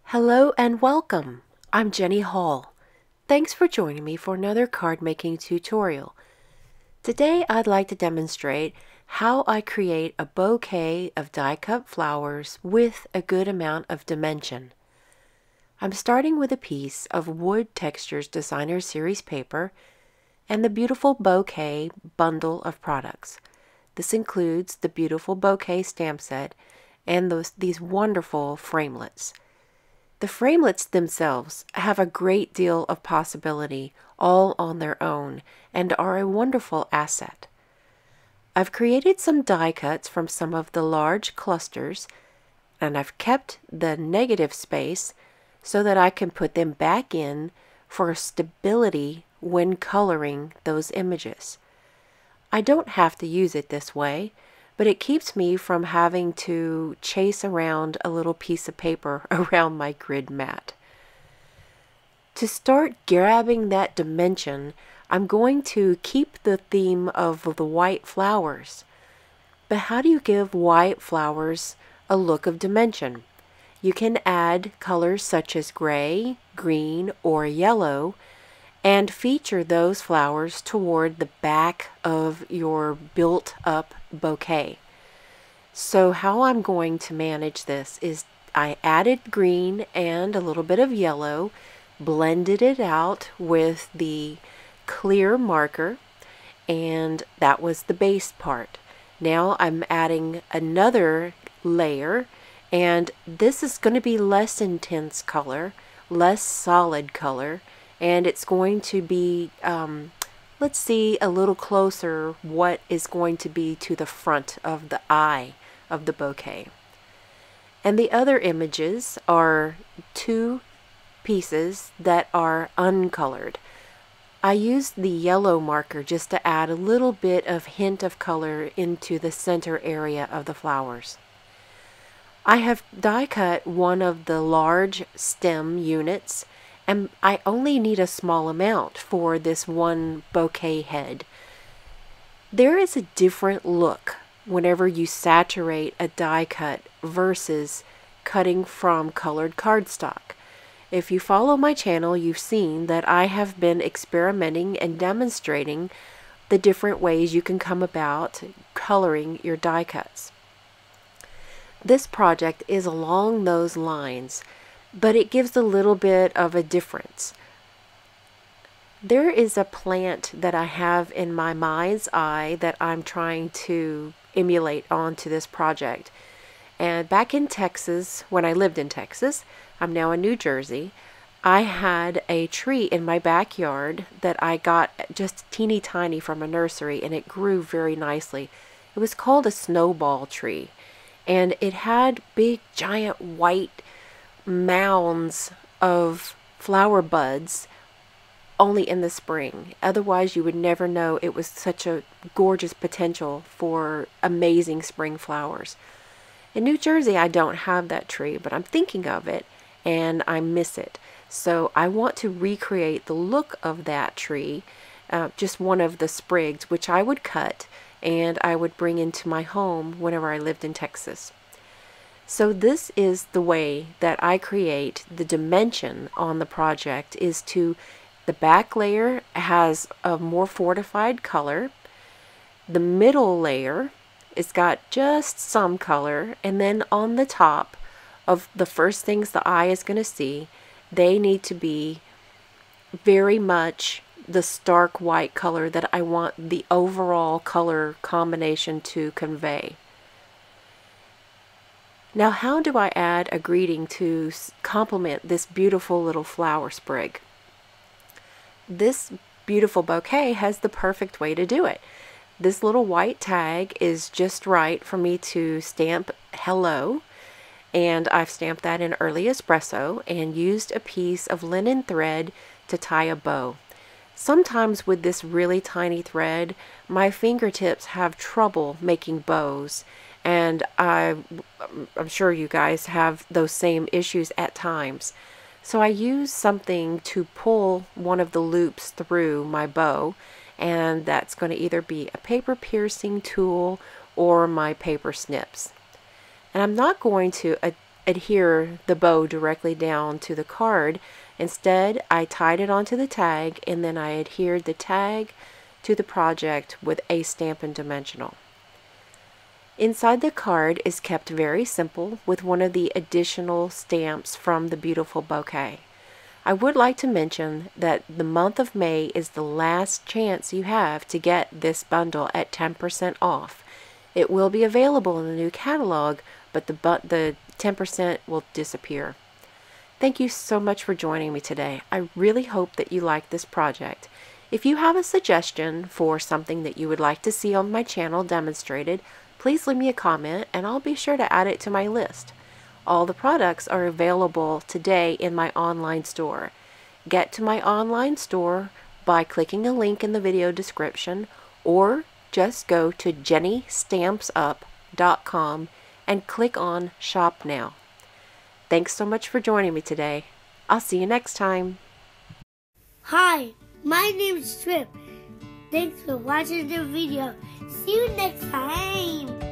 Hello and welcome. I'm Jenny Hall. Thanks for joining me for another card making tutorial. Today I'd like to demonstrate how I create a bouquet of die-cut flowers with a good amount of dimension. I'm starting with a piece of Wood Textures Designer Series paper and the beautiful bouquet bundle of products. This includes the beautiful bouquet stamp set and these wonderful framelits. The framelits themselves have a great deal of possibility all on their own and are a wonderful asset. I've created some die cuts from some of the large clusters, and I've kept the negative space so that I can put them back in for stability when coloring those images. I don't have to use it this way, but it keeps me from having to chase around a little piece of paper around my grid mat. To start grabbing that dimension, I'm going to keep the theme of the white flowers. But how do you give white flowers a look of dimension? You can add colors such as gray, green, or yellow, and feature those flowers toward the back of your built-up bouquet. So how I'm going to manage this is I added green and a little bit of yellow, blended it out with the clear marker, and that was the base part. Now I'm adding another layer, and this is going to be less intense color, less solid color, and it's going to be, let's see a little closer what is going to be to the front of the eye of the bouquet. And the other images are two pieces that are uncolored. I used the yellow marker just to add a little bit of hint of color into the center area of the flowers. I have die cut one of the large stem units, and I only need a small amount for this one bouquet head. There is a different look whenever you saturate a die cut versus cutting from colored cardstock. If you follow my channel, you've seen that I have been experimenting and demonstrating the different ways you can come about coloring your die cuts. This project is along those lines, but it gives a little bit of a difference. There is a plant that I have in my mind's eye that I'm trying to emulate onto this project. And back in Texas, when I lived in Texas, I'm now in New Jersey, I had a tree in my backyard that I got just teeny tiny from a nursery, and it grew very nicely. It was called a snowball tree, and it had big giant white mounds of flower buds only in the spring. Otherwise you would never know it was such a gorgeous potential for amazing spring flowers. In New Jersey I don't have that tree, but I'm thinking of it and I miss it. So I want to recreate the look of that tree, just one of the sprigs, which I would cut and I would bring into my home whenever I lived in Texas. So this is the way that I create the dimension on the project, is to the back layer has a more fortified color. The middle layer, it's got just some color, and then on the top of the first things the eye is going to see, they need to be very much the stark white color that I want the overall color combination to convey. Now, how do I add a greeting to complement this beautiful little flower sprig? This beautiful bouquet has the perfect way to do it. This little white tag is just right for me to stamp hello, and I've stamped that in early espresso and used a piece of linen thread to tie a bow. Sometimes with this really tiny thread, my fingertips have trouble making bows, and I'm sure you guys have those same issues at times. So I use something to pull one of the loops through my bow, and that's going to either be a paper piercing tool or my paper snips. And I'm not going to adhere the bow directly down to the card. Instead, I tied it onto the tag, and then I adhered the tag to the project with a Stampin' Dimensional. Inside the card is kept very simple with one of the additional stamps from the beautiful bouquet. I would like to mention that the month of May is the last chance you have to get this bundle at 10% off. It will be available in the new catalog, but the 10% will disappear. Thank you so much for joining me today. I really hope that you like this project. If you have a suggestion for something that you would like to see on my channel demonstrated, please leave me a comment and I'll be sure to add it to my list. All the products are available today in my online store. Get to my online store by clicking a link in the video description, or just go to jennystampsup.com and click on Shop Now. Thanks so much for joining me today. I'll see you next time. Hi, my name is Trip. Thanks for watching the video. See you next time.